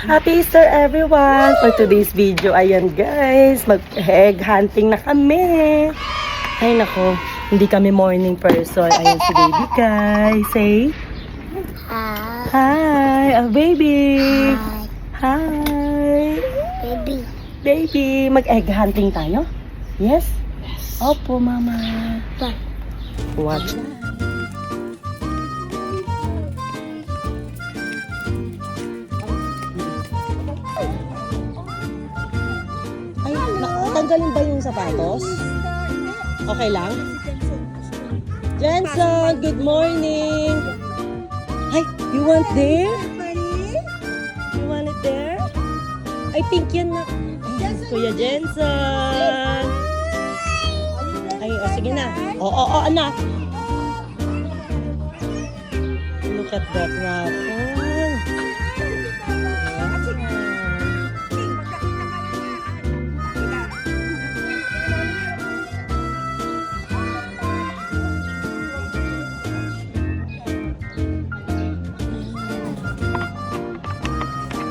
Happy Easter everyone! For today's video, ayan guys, mag-egg hunting na kami. Ay nako, hindi kami morning person. Ayan si baby guys. Say, hi, a baby. Hi. Baby, mag-egg hunting tayo? Yes? Opo, mama. Watch. Ay, natanggalin ba yung sapatos? Okay lang? Jensen, good morning! Ay, you want there? You want it there? I think yan na. Ay, Kuya Jensen! Ay, sige na. Oo, anak. Look at that raffle.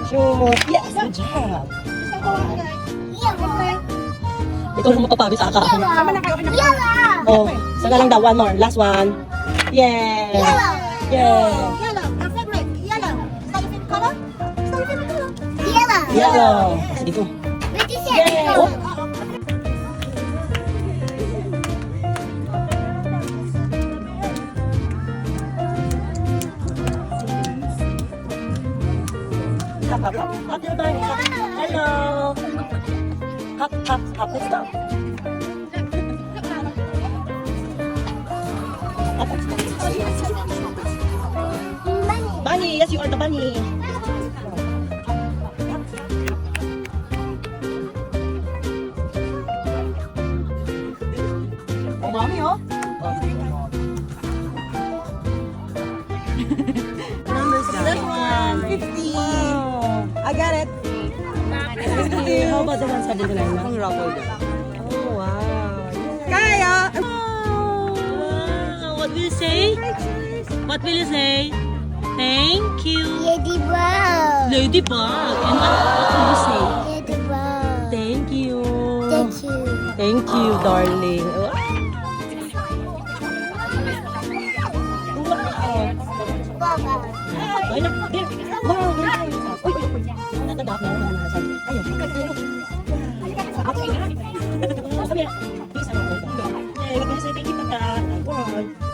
Sure. Yes, good job. Ikaw na mapapabi sa aka. Oh, sana lang daw. One more. Last one. Yeah. Yeah. Yellow. Sige ko. Yeah. Oh. Hop, hop, hop. Hop your bunny. Hello. Hop, hop, hop. Let's go. Bunny. Yes, you are the bunny. Oh, mommy, oh. This one. 50. I got it. How about the 179? Ang raffle din. Oh, wow. Kaya! Oh, wow. What will you say? What will you say? Thank you. Ladybug. Ladybug. And what will you say? Ladybug. Thank you. Thank you. Thank you, darling. Wow. Baba. Ay, there. Wow, there. Uy, natadap na naman na sabi. Ayun. Sabi na.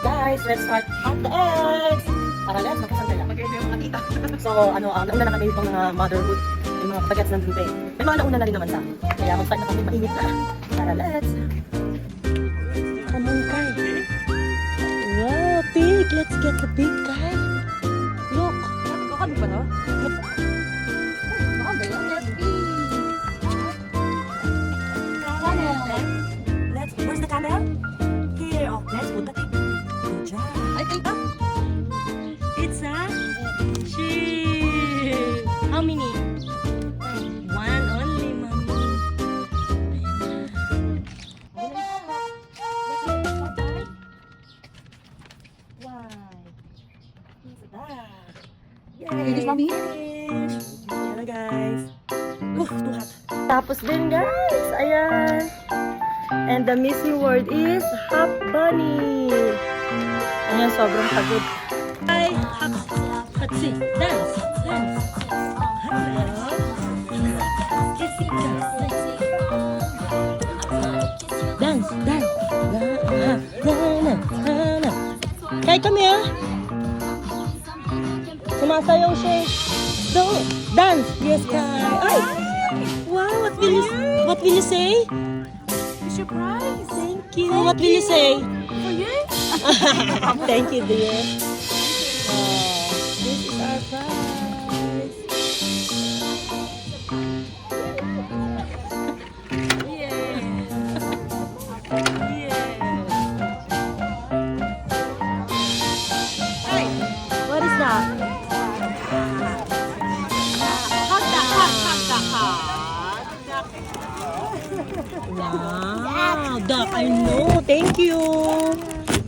Guys, let's start hot the eggs. Para let's magkasantay lang. So, nauna na kami itong mga motherhood. Yung mga bagets nandun pa eh. May mga nauna na rin naman sa amin. Kaya mag-start na kami mainit na. Para let's. Come on, Kai. Wow, pig. Let's get the big guy. Look. Kakami pa na? Where's the camera? Here. Oh, let's put the thing. Good job. I think it's a sheep. How many? One only, mommy. Why? Who's that? Yay! Finish, mommy? Ayan na, guys. Too hot. Tapos din, guys. Ayan. And the missing word is hop bunny. Ayan, sobrang pagod. Hi, hop. Let's see. Dance. Dance. Dance. Dance. Kai, come here. Sumasayaw siya. So, dance. Yes, Kai. Ay! Wow, what will you say? Surprise. Thank you. What will you say? For you? Thank you, dear. This is our prize. Yeah. Hey, what is that? Wow, duck, I know. Thank you.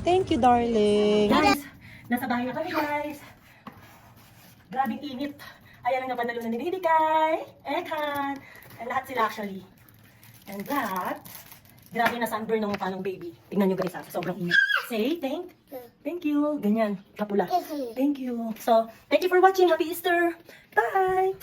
Thank you, darling. Guys, nasa bahay na kami, guys. Grabing init. Ayan ang napanalunan ni Baby Kai, Ekan, and lahat sila actually. And that, grabe na sunburn ng mukha ng baby. Tingnan nyo guys ha, sobrang init. Say, thank you. Ganyan, kapula. Thank you. So, thank you for watching. Happy Easter. Bye!